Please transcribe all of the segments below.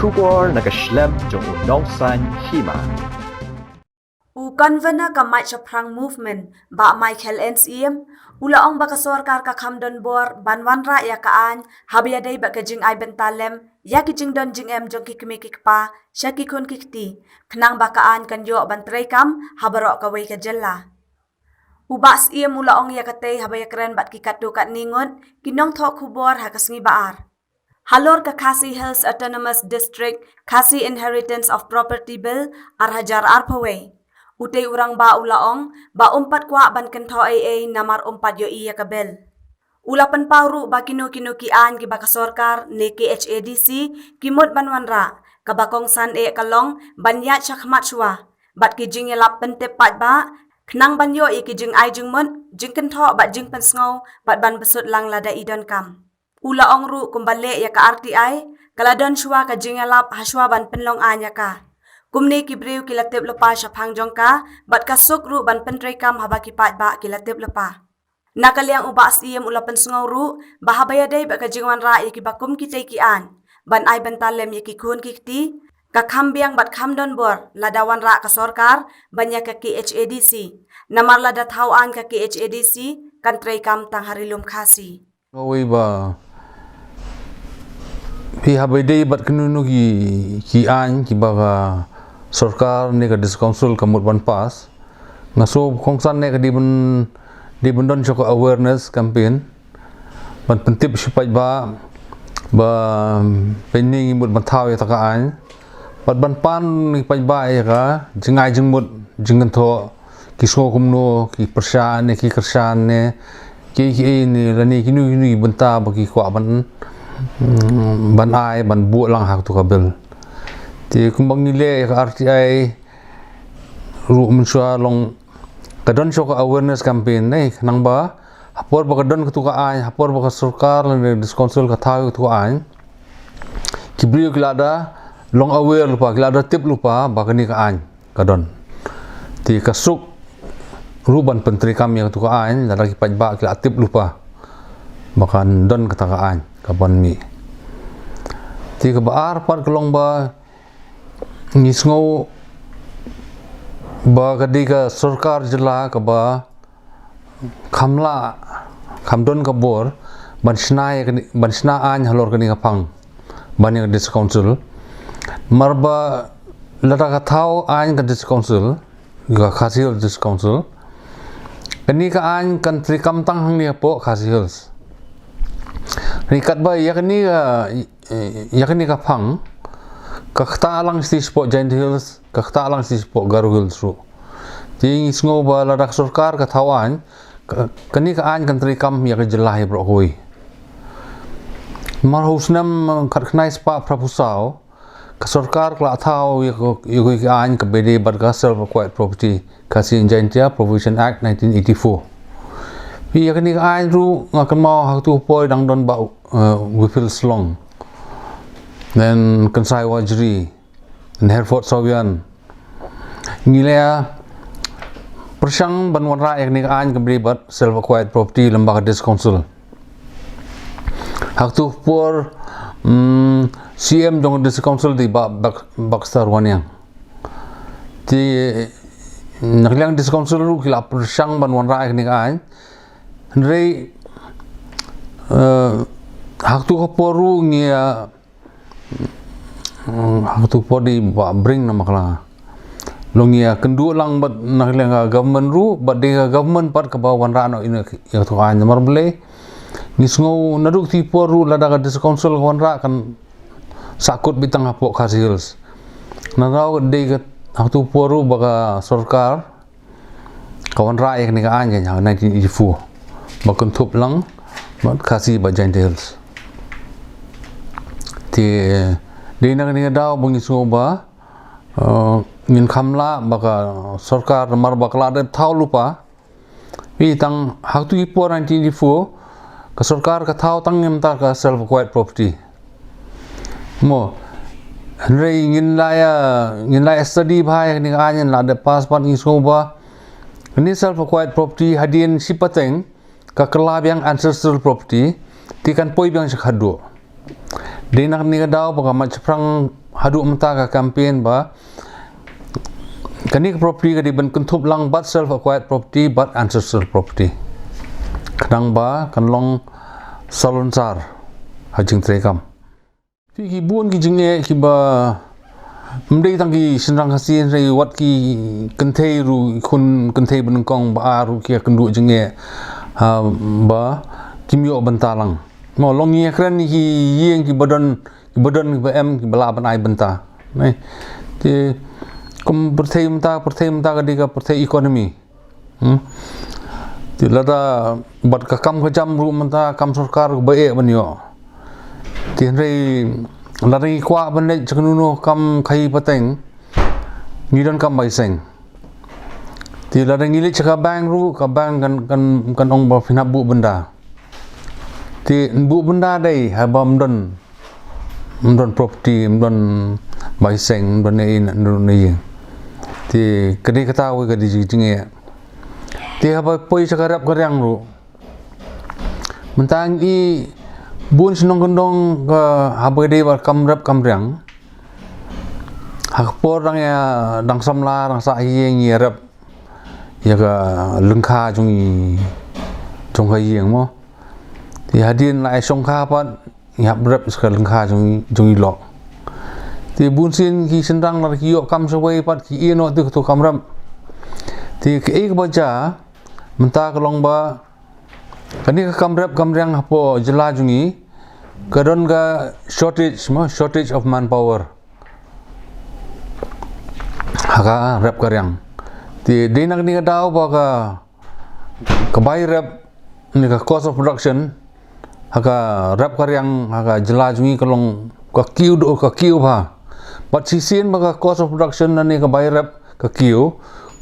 Kubor nakaslem jong unongsan hima. U convener ka mai chaprang movement ba Michael NCM ulaong ba ka sorkar ka kamdon bor banwanra ya kaan habiyadai ba ka jing ay bentalem ya ki jing don jing em jong kikmi kikpa sya ki kun kikti knang ba kaan kan yo bantray kam habaro ka way ka jella ubas iem ulaong ya katay habayakren bat kikatu kat ningot kinong thok kubor hakasngi baar Halor ka Khasi Hills Autonomous District Khasi Inheritance of Property Bill arhajar arpaway. Utay urang ba ulaong ba umpat kwa ban kento AA namar umpat yo iya ka bill. Ulapan pauru ba kinukinukian ki baka sorkar ni KHADC kimot banwanra kabakong san e kalong banyat syakmat shwa bat ki jing yalap pentepat ba knang banyo iki jing ay jing mon jing kento bat jing pensngaw bat ban besut lang lada idon kam. Ulaong ru kumbale ya ka RTI kaladon shwa ka jingalap haswa ban penlong anya ka kumni kibriu kilatip lepa syapang jongka bat kasuk ru ban pentray kam haba kipat ba kilatip lepa nakaliang ubas iem ulapan sungaw ru bahabaya day ba ka jingwan ra ikibakum kitay kian ban ay bentalem yakikun kikti kakambiang bat kamdon bor ladawan ra ka sorkar banya ka KHADC namar lada tawaan ka KHADC kantray kam tang harilum Khasi Ngawi ba pi habede bat kenunu ki an ki baga sarkar ne ka discouncil kamut ban pas ngaso khongsan ne ka di bundon choko awareness campaign ban pentip sipai ba pening mut ban thaw ya taka an bat ban pan ni pai ba ya ka jingai jingmut jingan tho ki so kumno ki persyan ne ki kersan ne ki ni rani kinu benta bagi kwa ban ai ban bu lang hak tu kabel ti kumbang nile ka RTI ru mensua long kadon sok awareness campaign nei nang ba hapor ba kadon ka tu ka ai hapor ba ka sarkar le discouncil ka thaw tu ai kibrio klada long aware lupa klada tip lupa ba kani ka ai kadon ti kasuk ruban penteri kami yang tu ka ai la lagi pajba kila tip lupa bakan don kata ka ai kapan mi ti ka baar par kelong ba ngisngo ba kadi ka sarkar jela ka ba khamla khamdon ka bor ban sna an halor kani ka phang ban yang discouncil marba lada ka thau an ka discouncil ga Khasi Hills discouncil kani ka an kan trikam tang hang ni po Khasi Hills rikat ba yakni ka phang ka khta lang si spot Giant Hills ka khta lang si spot Garo Hills ru ting sngo ba ladak sarkar ka thawan kani ka an kan trikam ya ka jelah ya bro koi mar husnam khat khnai spa prapusao ka sarkar kla thau ya ko ka an ka bede bad ka self acquired property Khasi India Provision Act 1984 pi yakni ka ai ru ngakan mau hak tu poi dang don ba we feel slong then kansai wajri and Hereford Sawian ngilea persang banwanra yakni ka an kabri bat self acquired property lembaga discouncil hak tu por CM dong discouncil di Bakstar wanyang ti nakliang discouncil ru kila persang banwanra yakni ka an Rei hak tu koporu ngia hak tu podi ba bring nama kala longia kendu lang bat naklenga government ru bat de government pat ka bawan rano ina ya tu an mar ble ngisngo naduk ti poru lada ka discouncil wan ra kan sakut bitang hapo Khasi Hills narau de hak tu poru ba sarkar kawan ra yak ni ka an nya 1984 bakun thup lang mat Khasi ba Giant Hills ti dina ni daw bungi so ba ngin khamla baka sarkar mar bakla de thau lupa pi tang hak tu ipo 1984 ka sarkar ka thau tang ngem ta ka self acquired property mo rei ngin la study bhai ni an la de pass pan ngi so ba ni self acquired property hadin sipateng ka kelab yang ancestral property ti kan poi biang sakhado dinak ni daw baka mac prang haduk mentah ka campaign ba kani property ka di ban kuntup lang but self acquired property but ancestral property kadang ba kan long salon sar hajing trekam ki buon ki jinge ki ba mendai tang ki senrang hasin rei wat ki kentei ru kun kentei benengkong ba ru ki kendu jinge ba kimyo bentalang mo long ye kren ki yeng ki badan ki ba em ki bala ban ai benta nei ti kum perthei menta ka di ka perthei ekonomi ti lada bat ka kam ka jam ru menta kam sarkar ba e banyo ti rei lari kwa ban le chaknuno kam khai pateng ngidan kam bai seng ti lada ngili chaka bank ru ka bank kan ong ba phina bu benda ti bu benda dai ha bam don property don bai seng don nei nei ti kadi kata we kadi jinge ti ha ba poi sakarap karyang ru mentang i bun senong gendong ka ha ba dei ba kamryang ha por dang ya dang samla dang sa yeng ye rap ya ka lengkha jong ha yeng mo ti hadin lai songkha pat ya rap ska lengkha jong lok ti bun sin ki sendang lar ki yo kam sawai pat ki ino tu kamram ti ke ek baja menta kalong ba kani ka kamryang hapo jela jungi kadon ga shortage of manpower haka rap karyang ti dinak ni ka daw ba ka bai rap ni ka cost of production haka rap karyang haka jela jungi kalong ka kiu ba but sisin ba cost of production na ni ka bai rap ka kiu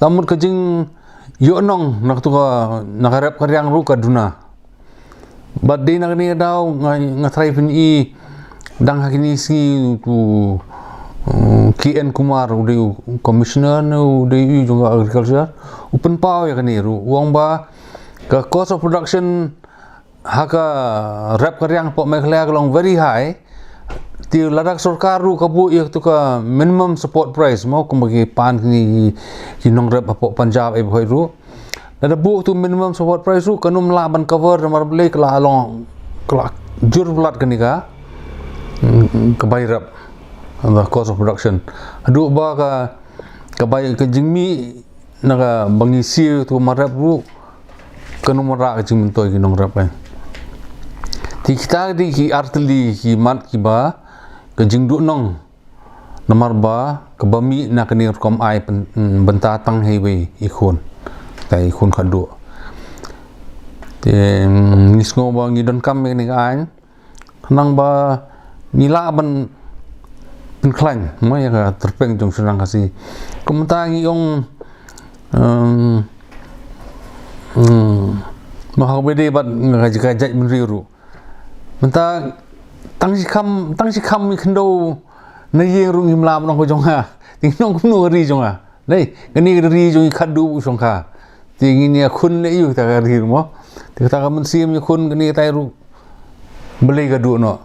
tamut ka jing yo nong nak tu ka nakarap karyang ru ka duna but di nak ni daw nga try pin i dang hakini si tu KN Kumar udi commissioner no udi juga agriculture open power ya kani ru wong ba ka cost of production haka rap karyang po mekhla kalong very high ti ladak sarkar ru kabu ik tu ka minimum support price mo kung bagi pan ni kinong rap po Punjab e bhoi ru ada bu tu minimum support price ru kanum laban cover mar blek la long kla jur plat kanika ka bai rap the cost of production adu ba ka bai ka jingmi naga bangisi tu marap ru kanum ra ka jing toy kinong rap ai ti kita di ki artli ki mat ki ba ke jingdu nong nomor ba ke bami na kini kom ai benta tang highway ikun tai ikun khadu te nisngo ba ngidon kam ni ai nang ba nila ban klan mo ya terpeng jong senang kasi kumta ngiyong mahawede bat ngajak menriru menta tang si kam mi khndo na ye ru ngim lam nong ko jong ha ting nong kum no ri jong ha nei gani ri jong khadu jong kha ting ni khun le yu ta ri mo ti ta kam sim ni khun gani tai ru beli ga du no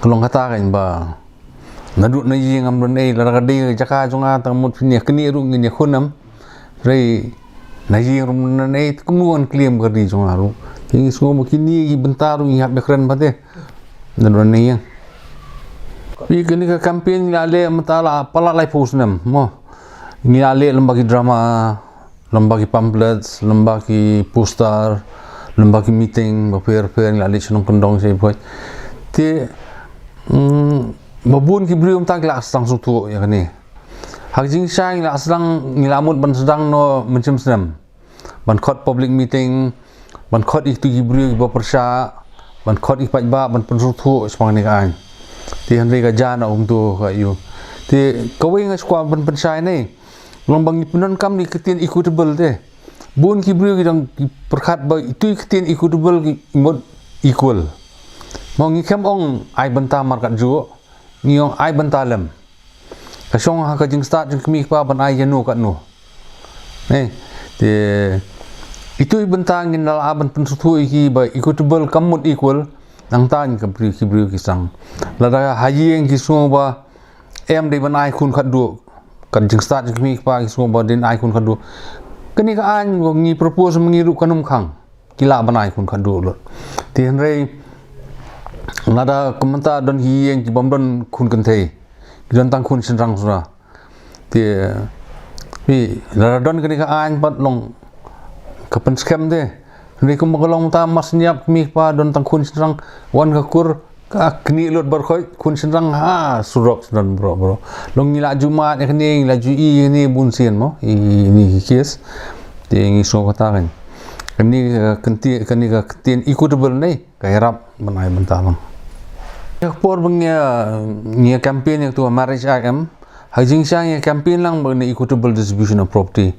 kelong kata kan ba na du na ye ngam nei la ga de jaka jong ha tang mut ni kni ru ni khunam rei na ye ru na nei kum nuan klem ga ri jong ha ru ting semua kini bentar ru ngap bekran pate dan ni yang pi kini ka campaign ale matala pala lai pusnam mo ni ale lembagi drama lembagi pamphlets lembagi poster lembagi meeting per ni ale senong kendong sei buat ti babun ki brium tak la sang sutu ya kani hak jing sang la sang ngilamut ban sedang no mencem senam ban khot public meeting ban khot itu gibriu ba persya ban khot ipat ba ban pensutu semang ni kan ti hanri ka jana tu ka yu ti kawai ngas kwa ban pensai ni lombang ipunan kam ni ketin equitable te bun gibriu gidang perkhat ba itu ketin equitable mod equal mau ngi kem ong ai banta markat ju ngiong ai banta lem ka song ha ka jing start jing kmi pa ban ai yanu ka nu ne te itu bentang in dal aban pensutu iki ba equitable kamut equal nang tan ka bri ki sang lada hayeng ki sungo ba em de ban ai kun khadu kan jing start ki mi pa ki sungo ba din ai kun khadu kani ka an ngi propose mengi ru kanum khang kila ban ai kun khadu lo ti henrei lada komenta don hieng ki bom don kun kan thei don tang kun sin rang sura ti pi lada don kani ka an pat long kapan scam de ni ko magalong ta mas niap mi pa don tang kun sinrang wan ka kur ka kni lot bar khoi kun sinrang ha surok don bro long ni la jumat ni la ju i ni bun sien mo ni kes te ngi so kata kan ni ka tien equitable nei ka harap banai bantalam ya por bangnya ni campaign yang tu marriage act hajing sang ya campaign lang bang equitable distribution of property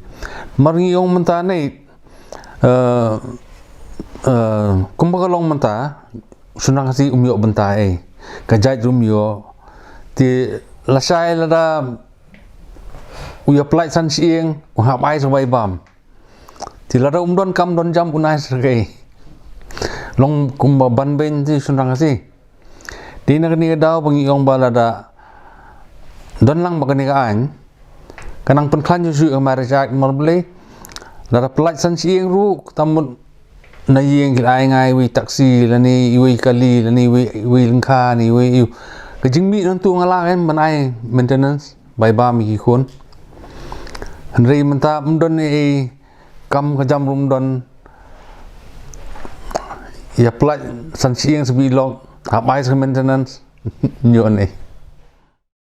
marngi yong menta nei kumbaga long menta sunang si umyo benta kajai umyo ti lasai lada uya plai san sieng hap ai sabai bam ti lada don kam don jam unai sergai long kumba ban ben ti sunang si di nagni daw bangi yong balada don lang bagani kaan kanang penklan ju marriage act marbele lada plai san sieng ru tamun na yeng ai ngai wi taxi lani wi kali lani wi lengkha ni wi kajing mi non tu ngala kan banai maintenance bai ba mi khon henrei menta mdon ni kam kajam rum don ya plai san sieng sebi log habai maintenance nyo ni